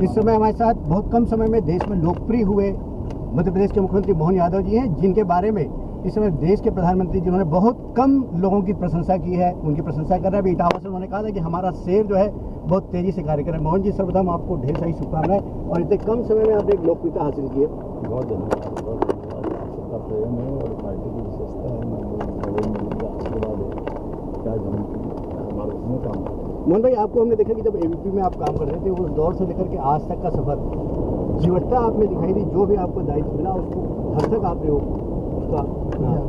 इस समय हमारे साथ बहुत कम समय में देश में लोकप्रिय हुए मध्य प्रदेश के मुख्यमंत्री मोहन यादव जी हैं, जिनके बारे में इस समय देश के प्रधानमंत्री जिन्होंने बहुत कम लोगों की प्रशंसा की है, उनकी प्रशंसा कर रहे हैं। अभी इटावा से उन्होंने कहा था कि हमारा शेर जो है बहुत तेजी से कार्य कर रहा है। मोहन जी, सर्वप्रथम आपको ढेर सारी शुभकामनाएं और इतने कम समय में आपने एक लोकप्रियता हासिल की है। बहुत धन्यवाद, बहुत धन्यवाद। सबका प्रेम है और पार्टी की विशेषता है, नरेंद्र मोदी का आशीर्वाद है क्या हमारे उसमें काम। मोहन भाई, आपको हमने देखा कि जब एबीपी में आप काम कर रहे थे, उस दौर से लेकर के आज तक का सफर, जीवटता आप में दिखाई दी। जो भी आपको दायित्व मिला उसको हर तक आपने उसका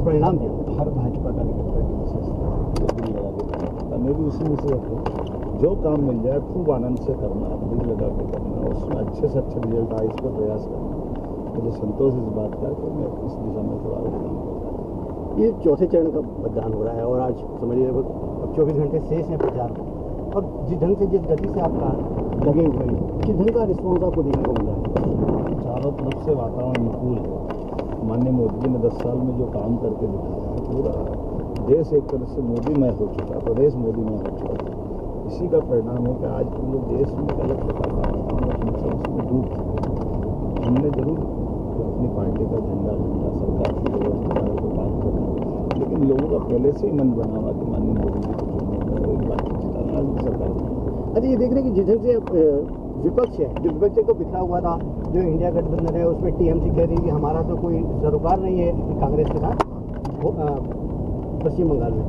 परिणाम दिया। हर भाजपा कार्यकर्ता की विशेषता दिल लगा के करना, मैं भी उसी में से जो काम मिल जाए खूब आनंद से करना, दिल लगा के करना, उसमें अच्छे से अच्छे रिजल्ट आए इसका प्रयास करना। मुझे संतोष इस बात का कि मैं इस दिशा में थोड़ा काम करता। ये चौथे चरण का मतदान हो रहा है और आज समझिए अब 24 घंटे शेष हैं प्रचार में, और जिस ढंग से जिस गति से आपका लगे हुए हैं, किस ढंग का रिस्पॉन्स आपको देखने को मिल रहा है? चारों तरफ से वातावरण अनुकूल है। माननीय मोदी जी ने 10 साल में जो काम करके दिखाया है, पूरा देश एक तरह से मोदीमय हो चुका, प्रदेश मोदीमय हो चुका। इसी का परिणाम है कि आज पूरे देश में एक अलग प्रकार का वातावरण उसमें डूब चुका। हमने जरूर अपनी पार्टी का झंडा सरकार की व्यवस्था को काम करना, लेकिन लोगों का पहले से ही मन बना हुआ कि माननीय मोदी जी को चुनना है, एक बार सरकार। अच्छा, ये देख रहे हैं कि जिस ढंग से विपक्ष है, जो विपक्ष को बिखरा हुआ था, जो इंडिया गठबंधन है, उसमें टीएमसी कह रही है कि हमारा तो कोई सरोकार नहीं है कांग्रेस के साथ पश्चिम बंगाल में।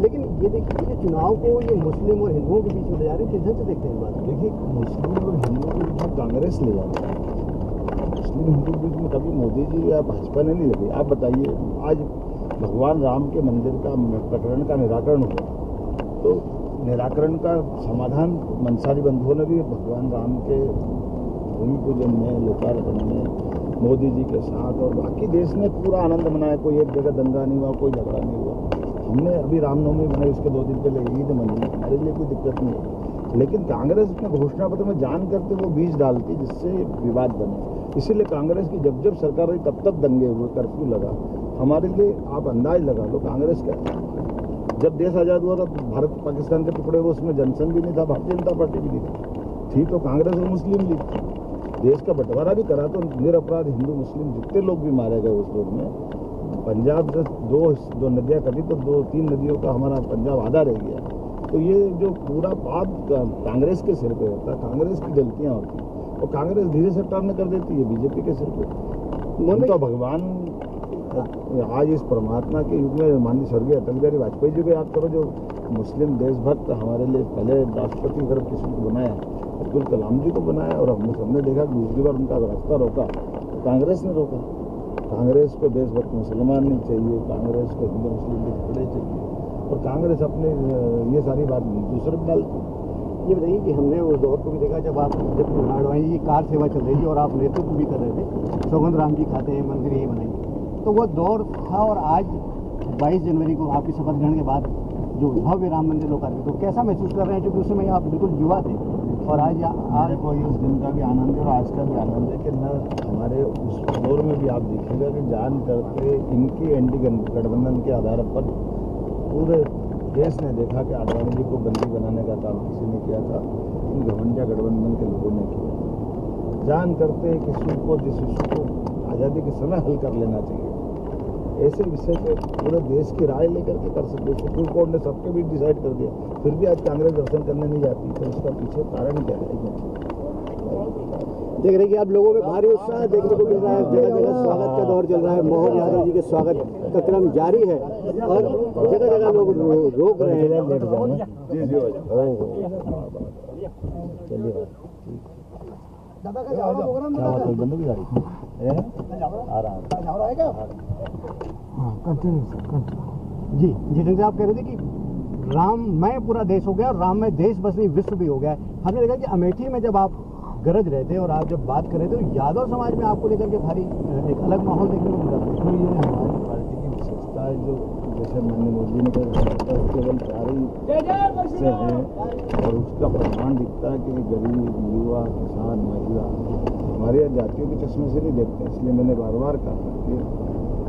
लेकिन ये देखिए कि चुनाव को ये मुस्लिम और हिंदुओं के बीच में ले जा रहे हैं, किस ढंग से देखते हैं इस बात? देखिए, मुस्लिम और हिंदुओं के बीच में कांग्रेस ले जाता है, मुस्लिम हिंदू के बीच में कभी मोदी जी या भाजपा ने नहीं लगी। आप बताइए, आज भगवान राम के मंदिर का प्रकरण का निराकरण हुआ, तो निराकरण का समाधान मंसारी बंधुओं ने भी भगवान राम के भूमि पूजन में, लोकार्पण में मोदी जी के साथ, और बाकी देश ने पूरा आनंद मनाया। कोई एक जगह दंगा नहीं हुआ, कोई झगड़ा नहीं हुआ। हमने अभी रामनवमी मनाई, उसके 2 दिन पहले ईद मनाई, हमारे लिए कोई दिक्कत नहीं है। लेकिन कांग्रेस अपने घोषणा पत्र में जान करके वो बीज डालती जिससे विवाद बने। इसीलिए कांग्रेस की जब जब सरकार रही तब तक दंगे हुए, कर्फ्यू लगा। हमारे लिए आप अंदाज लगा लो कांग्रेस का, जब देश आज़ाद हुआ था भारत पाकिस्तान के टुकड़े हुए, उसमें जनसंघ भी नहीं था, भारतीय जनता पार्टी भी नहीं थी तो कांग्रेस और मुस्लिम लीग थी। देश का बंटवारा भी करा तो निरपराध हिंदू मुस्लिम जितने लोग भी मारे गए उस दौर में। पंजाब से दो नदियाँ कटी तो 2-3 नदियों का हमारा पंजाब आधा रह गया। तो ये जो पूरा पाप कांग्रेस के सिर पे होता है, कांग्रेस की गलतियाँ होती हैं, और कांग्रेस धीरे से टर्न कर देती है बीजेपी के सिर पे। तो भगवान आज इस परमात्मा के युग में माननीय स्वर्गीय अटल बिहारी वाजपेयी जी को याद करो, जो मुस्लिम देशभक्त हमारे लिए पहले राष्ट्रपति अगर किसी को बनाया, अब्दुल कलाम जी को बनाया, और हमने सबने देखा कि दूसरी बार उनका रास्ता रोका तो कांग्रेस ने रोका। कांग्रेस को देशभक्त मुसलमान नहीं चाहिए, कांग्रेस को हिंदू मुस्लिम के झगड़े चाहिए, और कांग्रेस अपने ये सारी बात दूसरे में डालती। ये बताइए कि हमने उस दौर को भी देखा जब अडवाणी जी कार सेवा चल रही थी और आप नेतृत्व भी कर रहे थे, सौगंध राम जी खाते हैं मंदिर यही बनाएंगे, तो वो दौर था। और आज 22 जनवरी को आपकी शपथ ग्रहण के बाद जो भव्य राम मंदिर लोकार्पित, तो कैसा महसूस कर रहे हैं? क्योंकि उस समय आप बिल्कुल युवा थे और आज को उस दिन का भी आनंद है और आज का भी आनंद है कि न हमारे उस दौर में भी आप देखिएगा कि जान करके इनकी एंटी गठबंधन के आधार पर पूरे देश ने देखा कि आडवाणी जी को बंदी बनाने का काम किसी ने किया था, इन घमंडिया गठबंधन के लोगों ने किया। जान करते कि इशू को, जिस इशू को आज़ादी के समय हल कर लेना चाहिए, ऐसे विषय पे पूरे देश की राय लेकर के कर सकते। सुप्रीम कोर्ट ने सबके बीच डिसाइड कर दिया, फिर भी आज कांग्रेस दर्शन करने नहीं जाती, तो इसका पीछे कारण क्या है? देख रहे हैं कि आप लोगों में भारी उत्साह देखने को मिल रहा है, जगह जगह स्वागत का दौर चल रहा है, मोहन यादव जी के स्वागत का क्रम जारी है और जगह जगह लोग रोक रहे हैं। जी जी, जैसे आप कह रहे थे कि राममय पूरा देश हो गया और राममय देश बस नहीं विश्व भी हो गया है। हमने देखा कि अमेठी में जब आप गरज रहे थे और आप जब बात कर रहे थे तो यादव समाज में आपको लेकर के भारी एक अलग माहौल देखने को मिल रहा था। ये हमारी पार्टी की विशेषता है, जो जैसे माननीय मोदी ने कहा केवल 4 ही से हैं और उसका प्रमाण दिखता है कि गरीब, युवा, किसान, महिला हमारे यहाँ जातियों के चश्मे से नहीं देखते। इसलिए मैंने बार बार कहा कि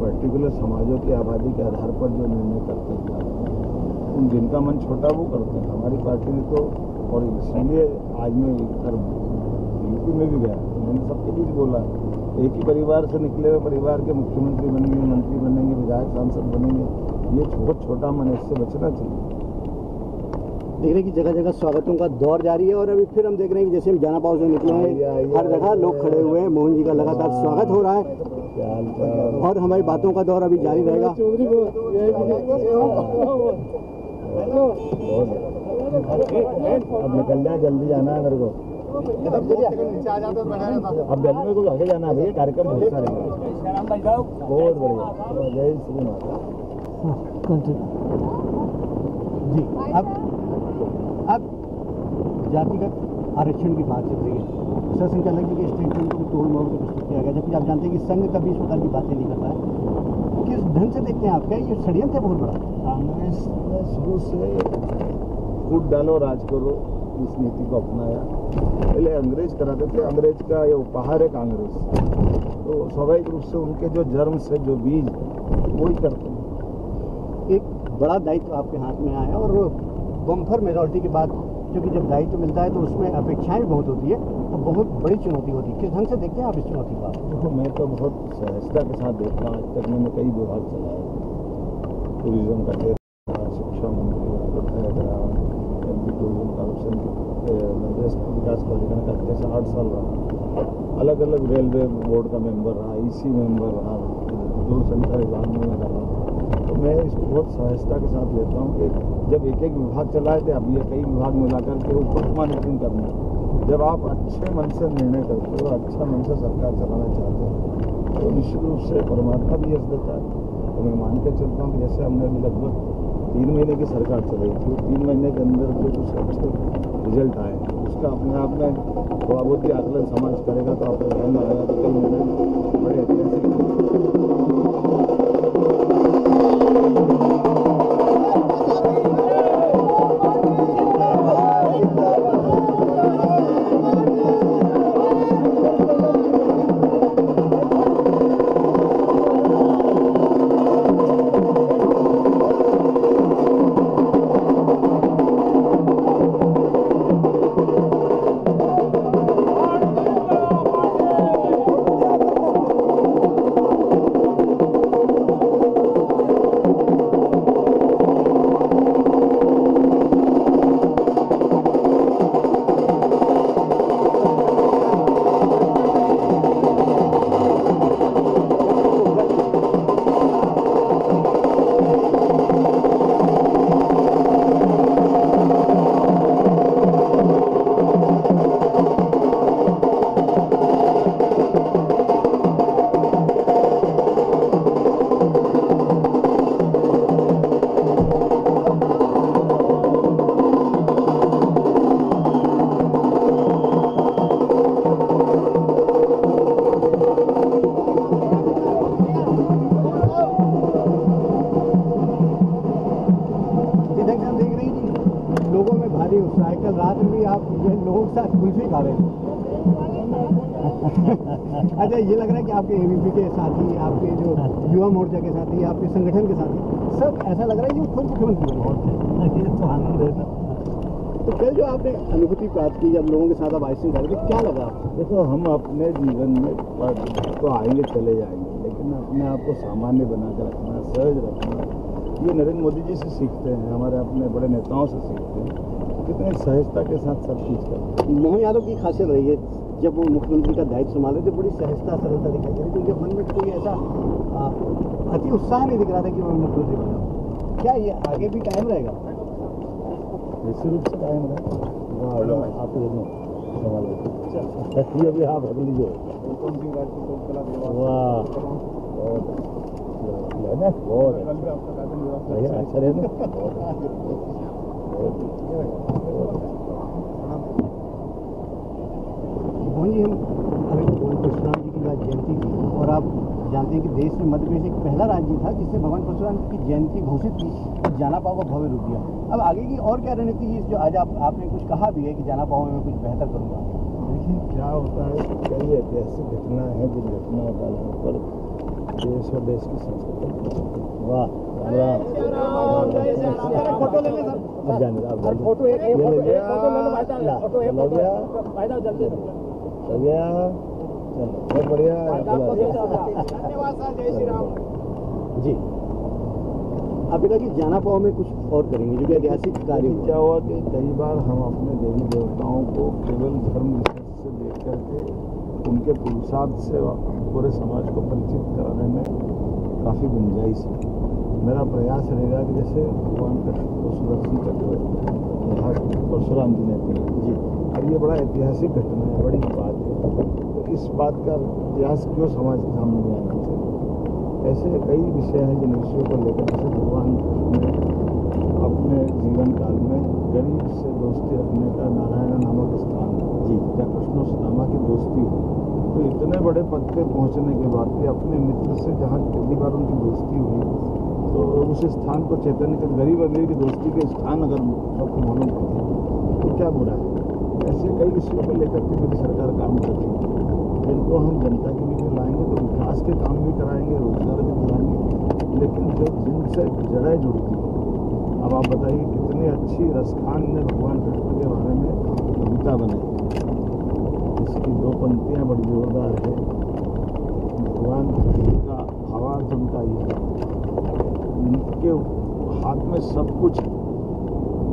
पर्टिकुलर समाजों की आबादी के आधार पर जो निर्णय करते हैं, जिनका मन छोटा वो करते हैं। हमारी पार्टी ने तो, और इसलिए आज मैं यूपी में भी गया तो मैंने सबके बीच बोला, एक ही परिवार से निकले हुए परिवार के मुख्यमंत्री बनेंगे, मंत्री बनेंगे, विधायक सांसद बनेंगे, ये बहुत छोटा मन है, इससे बचना चाहिए। देख रहे हैं कि जगह जगह स्वागतों का दौर जारी है और अभी फिर हम देख रहे हैं कि जैसे हम जाना पाव से निकले हैं हर जगह लोग खड़े हुए हैं, मोहन जी का लगातार स्वागत हो रहा है और हमारी बातों का दौर अभी जारी रहेगा। अब निकल जाए, जल्दी जाना है मेरे को, अब जल्दी को आगे जाना है भैया, कार्यक्रम बहुत सारे बहुत बढ़िया। जय श्री माता जी। अब जातिगत आरक्षण की बात चल रही है, सरसंचालक जी के स्टेटमेंट को तोड़ मोड़ के प्रस्तुत किया गया, जबकि आप जानते हैं कि संघ कभी इस प्रकार की बातें नहीं करता है। किस ढंग से देखते हैं आप, क्या ये षड्यंत्र है बहुत बड़ा? कांग्रेस ने शुरू से फूट डालो राज करो इस नीति को अपनाया। पहले अंग्रेज कराते थे, अंग्रेज का ये उपहार है कांग्रेस, तो स्वाभाविक रूप से उनके जो जर्म से जो बीज वही करते हैं। एक बड़ा दायित्व आपके हाथ में आया और बम्पर मेजॉरिटी के बाद, क्योंकि जब दायित्व मिलता है तो उसमें अपेक्षाएं बहुत होती है, तो बहुत बड़ी चुनौती होती है। किस ढंग से देखते हैं आप इस चुनौती को? देखो, मैं तो बहुत सहजता के साथ देखता हूँ। आज तक मैंने कई विभाग चलाए, टूरिज्म का रहा, शिक्षा मंत्री रहा, एमपी टूरिज्म कॉर्पोरेशन के विकास प्राधिकरण का जैसे 8 साल रहा, अलग अलग रेलवे बोर्ड का मेंबर रहा, ईसी मेंबर रहा, दूरसंचार विभाग में रहा। तो मैं इसको बहुत सहजता के साथ लेता हूँ कि जब एक एक विभाग चलाए थे, अब ये कई विभाग मिलाकर के ऊपर मॉनिटरिंग करना, जब आप अच्छे मन से निर्णय करते हो, अच्छा मन से सरकार चलाना चाहते हो, तो निश्चित रूप से परमात्मा भी यश देता है। तो मैं मान के चलता हूँ कि जैसे हमने अभी लगभग 3 महीने की सरकार चलाई थी, 3 महीने के अंदर जो कुछ अच्छे रिजल्ट आए, उसका अपने आप में थोड़ा बहुत भी आकलन समाज करेगा तो आपको ध्यान में आएगा तो कई निर्णय बड़े ऐतिहासिक। कल रात में भी आप लोगों के साथ कुल्फी खा रहे थे। अच्छा, ये लग रहा है कि आपके एबीपी के साथी, आपके जो युवा मोर्चा के साथी, आपके संगठन के साथी, सब ऐसा लग रहा है कि खुद मुख्यमंत्री बने। तो आनंद है ना। तो कल जो आपने अनुभूति प्राप्त की जब लोगों के साथ आप आइसिंग कर रहे थे, क्या लगा आपको? देखो, हम अपने जीवन में तो आएंगे चले जाएंगे, लेकिन अपने आप को सामान्य बना के रखना, सहज रखना, ये नरेंद्र मोदी जी से सीखते हैं, हमारे अपने बड़े नेताओं से सीखते हैं, कितने सहजता के साथ सब चीज़ करते हैं। मोहन यादव की खासियत रही है, जब वो मुख्यमंत्री का दायित्व संभाले थे बड़ी सहजता सरलता दिखाई दे रही थी, उनके मन में कोई ऐसा अति उत्साह नहीं दिख रहा था कि वो मुख्यमंत्री बना। क्या ये आगे भी कायम रहेगा? निश्चित रूप से कायम रहेगा। आप ये भी आप रख लीजिए। वाह, बहुत अच्छा रहे ना। मोहन जी, हम अभी भगवान परशुराम जी की आज जयंती थी और आप जानते हैं कि देश में मध्य प्रदेश एक पहला राज्य था जिसने भगवान परशुराम की जयंती घोषित की और जाना पाव का भव्य रूप दिया। अब आगे की और क्या रणनीति है? जो आज आपने कुछ कहा भी है कि जाना पाव में कुछ बेहतर करूँगा। देखिए, क्या होता है, कई ऐतिहासिक घटना है जिन घटनाओं का आधार पर देश और देश की संस्कृति। वाह, फोटो ले लें सर। अब जाने, अब फोटो एक फोटो ले लो भाई साहब, फोटो एक हो गया। भाई साहब जल्दी। बढ़िया, चलो बहुत बढ़िया। धन्यवाद सर, जय श्री राम जी। आपने कहा कि जानापाव में कुछ और करेंगे जो कि ऐतिहासिक कार्य क्या हुआ कि कई बार हम अपने देवी देवताओं को केवल धर्म विशेष से देख करके उनके पुरुषार्थ से पूरे समाज को परिचित कराने में काफ़ी गुंजाइश है। मेरा प्रयास रहेगा कि जैसे भगवान कृष्ण को सुदर्शन चक्र यहाँ परशुराम जी ने दिया जी, और ये बड़ा ऐतिहासिक घटना है, बड़ी बात है, तो इस बात का इतिहास क्यों समाज के सामने नहीं आना चाहिए। ऐसे कई विषय हैं जिन विषयों को लेकर जैसे भगवान ने अपने जीवन काल में गरीब से दोस्ती रखने का नारायण नामक स्थान जी, या कृष्ण सुदामा की दोस्ती हुई, तो इतने बड़े पद पे पहुंचने के बाद भी अपने मित्र से जहाँ पहली बार उनकी दोस्ती हुई, तो उस स्थान को चैतन्य के गरीब अमीर की दोस्ती के स्थान अगर सबको मालूम पड़ते तो क्या बुरा है। ऐसे कई विषयों को लेकर के मेरी सरकार काम करती है, जिनको हम जनता के बीच में लाएंगे तो विकास के काम भी कराएंगे, रोजगार भी दिलाएंगे, लेकिन जो जिनसे जड़ें जुड़ती हैं। अब आप बताइए कितनी अच्छी रसखान ने भगवान कृष्ण के बारे में कविता बनाई, इसकी दो पंक्तियाँ बड़ी जोरदार है। भगवान कृष्ण का भावार्थ उनका ये है, उनके हाथ में सब कुछ है,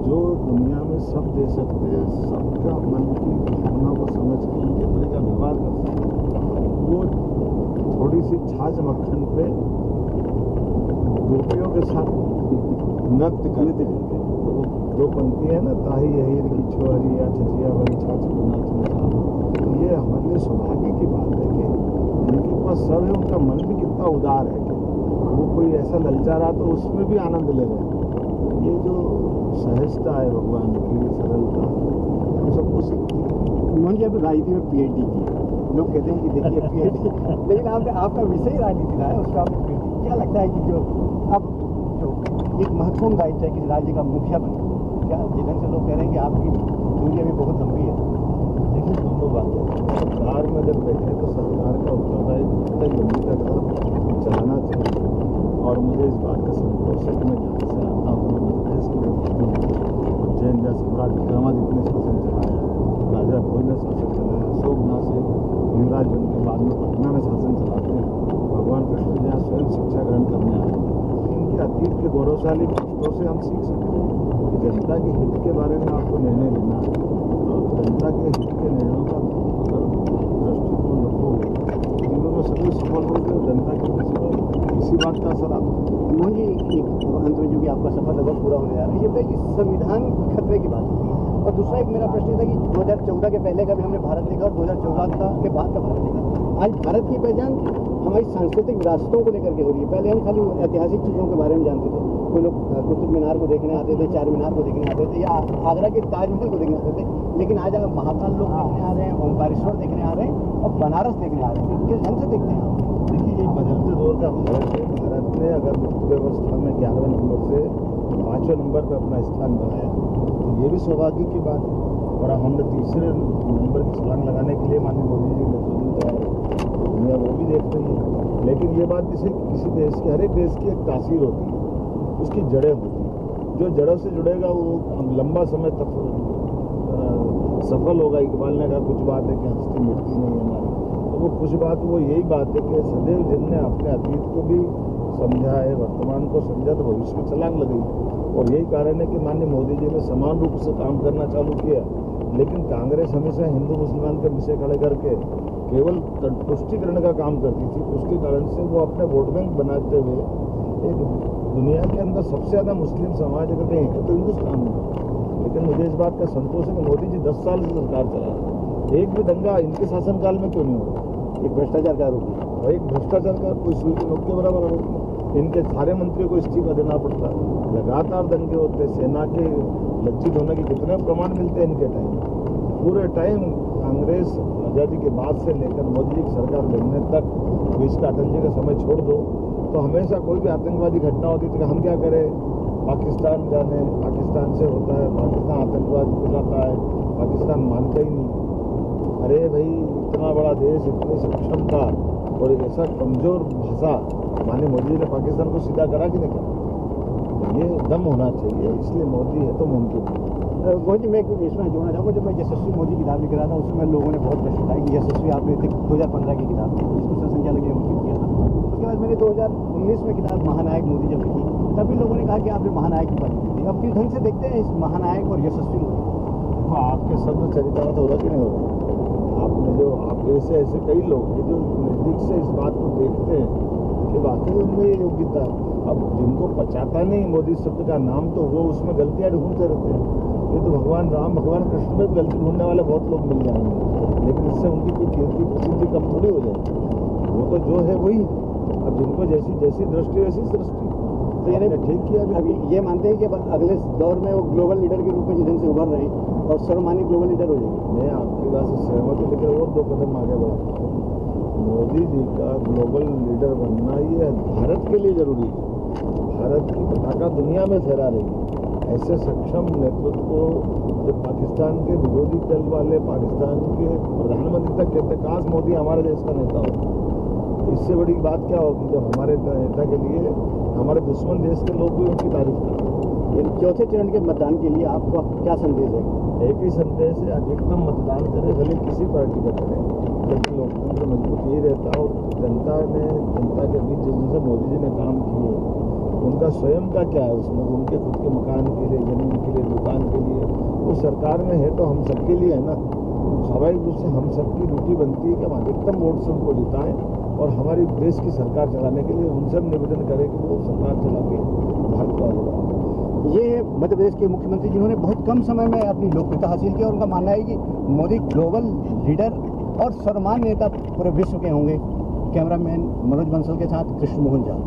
जो दुनिया में सब दे सकते हैं, सबका मन की भावना को समझ के उनके तरह का व्यवहार कर सकते हैं। वो थोड़ी सी छाछ मक्खन पे गोपियों के साथ नृत्य करते हैं। तो दो पंक्ति है ना, ताही यही की छोहरी या छचिया वाली छाछ बना तो ये हमारे लिए सौभाग्य की बात है कि जिनके पास सब है उनका मन भी कितना उदार है कि वो कोई ऐसा ललचा रहा तो उसमें भी आनंद ले रहे हैं। ये जो सहजता है भगवान की, सरलता, हम सबको सीखती है। मोहन जी, आपने राजनीति में PhD की है, लोग कहते हैं कि देखिए PhD, लेकिन आपने आपका विषय राजनीति रहा है, उसका आपने PhD, क्या लगता है कि जो अब जो एक महत्वपूर्ण दायित्व है कि राज्य का मुखिया बने, क्या जिधर से लोग कह रहे हैं कि आपकी दूरी अभी बहुत लंबी है। देखिए दोनों बातें, सरकार में जब बैठे तो सरकार का उत्तरदायित्व तक लंबी तक चलाना चाहिए, और मुझे इस बात का संतोष है कि मैं जहाँ से आता हूँ देश के उज्जैन या सम्राट विक्रमादित्य ने शासन चलाया, राजा भोज ने शासन चलाया, अशोकनाथ से युवराज बन के बाद में पटना में शासन चलाते हैं, भगवान कृष्ण जहाँ स्वयं शिक्षा ग्रहण करने आए, इनके अतीत के गौरवशाली पक्षों से हम सीख सकते हैं कि जनता के हित के बारे में आपको निर्णय लेना है, और जनता के हित के निर्णयों का अगर दृष्टिकोण रखो जीवन में सभी सफल होते हैं, जनता के इसी बात का असर आता है। मोहन जी, एक अंत में जो कि आपका सफर लगभग पूरा होने जा रहा है, ये बताइए कि संविधान खतरे की बात होती है, और दूसरा एक मेरा प्रश्न था कि 2014 के पहले का भी हमने भारत देखा और 2014 के बाद का भारत देखा। आज भारत की पहचान हमारी सांस्कृतिक विरासतों को लेकर के हो रही है। पहले हम खाली ऐतिहासिक चीज़ों के बारे में जानते थे, कोई लोग कुतुब मीनार को देखने आते थे, चार मीनार को देखने आते थे, या आगरा के ताजमहल को देखने आते थे, लेकिन आज अगर महाकाल लोग देखने आ रहे हैं, ओंकारेश्वर देखने आ रहे हैं और बनारस देखने आ रहे हैं, किस ढंग से देखते हैं आप? देखिए ये बदलते दौर का भारत है। भारत ने अगर वित्त व्यवस्था में 11वें नंबर से 5वें नंबर पर अपना स्थान बनाया तो ये भी सौभाग्य की बात है, और हमने तीसरे नंबर की छलांग लगाने के लिए माननीय मोदी जी ने नेतृत्व दिया है, दुनिया वो भी देख रही है। लेकिन ये बात जैसे किसी देश की, हर एक देश की एक तासीर होती है, उसकी जड़ें होती हैं, जो जड़ों से जुड़ेगा वो लंबा समय तक सफल होगा। इकबाल ने कहा कुछ बात है कि हस्ती मिटती नहीं है हमारी, तो वो कुछ बात वो यही बात है कि सदैव जिनने अपने अतीत को भी समझा है, वर्तमान को समझा, तो भविष्य में छलांग लगाई। और यही कारण है कि माननीय मोदी जी ने समान रूप से काम करना चालू किया, लेकिन कांग्रेस हमेशा हिंदू मुसलमान के विषय खड़े करके केवल तुष्टिकरण का काम करती थी। उसके कारण से वो अपने वोट बैंक बनाते हुए एक दुनिया के अंदर सबसे ज़्यादा मुस्लिम समाज अगर कहीं है तो हिंदुस्तान में। लेकिन मुझे इस बात का संतोष है कि मोदी जी 10 साल से सरकार चला रहे हैं, एक भी दंगा इनके शासनकाल में क्यों नहीं हो रहा। एक भ्रष्टाचार का आरोप, और एक भ्रष्टाचार का कोई सुई के नोक के बराबर आरोप है। इनके सारे मंत्रियों को इस्तीफा देना पड़ता है, लगातार दंगे होते, सेना के लज्जित होने के कितने प्रमाण मिलते हैं इनके टाइम। पूरे टाइम कांग्रेस आज़ादी के बाद से लेकर मोदी जी की सरकार बनने तक, बीच का अटल जी का समय छोड़ दो, तो हमेशा कोई भी आतंकवादी घटना होती थी कि हम क्या करें, पाकिस्तान जाने, पाकिस्तान से होता है, पाकिस्तान आतंकवाद फैलाता है, पाकिस्तान मानता ही नहीं। अरे भाई, इतना बड़ा देश, इतनी सक्षम था और एक ऐसा कमज़ोर भाषा, माननीय मोदी जी ने पाकिस्तान को सीधा करा कि नहीं करा। ये दम होना चाहिए, इसलिए मोदी है तो मुमकिन है। मोहन जी, मैं इसमें जोड़ना चाहूँगा, जब मैं यशस्वी मोदी की किताब लिख रहा था उसमें लोगों ने बहुत प्रश्न उठाया कि यशस्वी आपने 2015 की किताब लिखी, इसको संख्या लगी उचित किया था। उसके बाद मैंने 2019 में किताब महानायक मोदी जब लिखी, तभी लोगों ने कहा कि आपने महानायक की बात की थी। अब किस ढंग से देखते हैं इस महानायक और यशस्वी मोदी? हाँ, आपके शब्द चरितार्थ हो रहा कि नहीं हो रहा? आपने जो आपके ऐसे कई लोग हैं जो नज़दीक से इस बात को देखते हैं कि वाकई उनमें ये योग्यता है। अब जिनको पचाता नहीं मोदी शब्द का नाम, तो वो उसमें गलतियाँ ढूंढते रहते हैं। ये तो भगवान राम, भगवान कृष्ण में भी गलती ढूंढने वाले बहुत लोग मिल जाएंगे, लेकिन इससे उनकी कोई कीर्ति प्रसिद्धि कम थोड़ी हो जाएगी। वो तो जो है वही। अब जिनको जैसी जैसी दृष्टि वैसी सृष्टि, तो यानी ठीक किया। अभी ये मानते हैं कि अगले दौर में वो ग्लोबल लीडर के रूप में जिस ढंग से उभर रहे हैं और सर्वमान्य ग्लोबल लीडर हो जाएंगे। मैं आपकी बात से सहमत हूँ, लेकिन और 2 कदम आगे बढ़ा। मोदी जी का ग्लोबल लीडर बनना ये भारत के लिए जरूरी है। भारत की पताका दुनिया में फहरा रही है। ऐसे सक्षम नेतृत्व को जब पाकिस्तान के विरोधी दल वाले पाकिस्तान के प्रधानमंत्री तक कहते, काश मोदी हमारे देश का नेता हो, तो इससे बड़ी बात क्या होगी जब हमारे नेता के लिए हमारे दुश्मन देश के लोग भी उनकी तारीफ करें। चौथे चरण के मतदान के लिए आपका क्या संदेश है? एक ही संदेश है, अधिकतम मतदान करें, भले किसी पार्टी का करें, लेकिन लोकतंत्र मजबूत ही रहता। और जनता के बीच जैसे मोदी जी ने काम किए, उनका स्वयं का क्या है उसमें, उनके खुद के मकान के लिए, जमीन के लिए, दुकान के लिए, वो सरकार में है तो हम सबके लिए है ना। स्वाभाविक रूप से हम सबकी ड्यूटी बनती है कि हम अधिकतम वोट से उनको जिताएं और हमारी देश की सरकार चलाने के लिए उनसे निवेदन करें कि वो सरकार चला के भारत को आगे बढ़ाएं। ये मध्य प्रदेश के मुख्यमंत्री जिन्होंने बहुत कम समय में अपनी लोकप्रियता हासिल की, और उनका मानना है कि मोदी ग्लोबल लीडर और सर्वमान्य नेता पूरे विश्व के होंगे। कैमरामैन मनोज बंसल के साथ कृष्ण मोहन झा।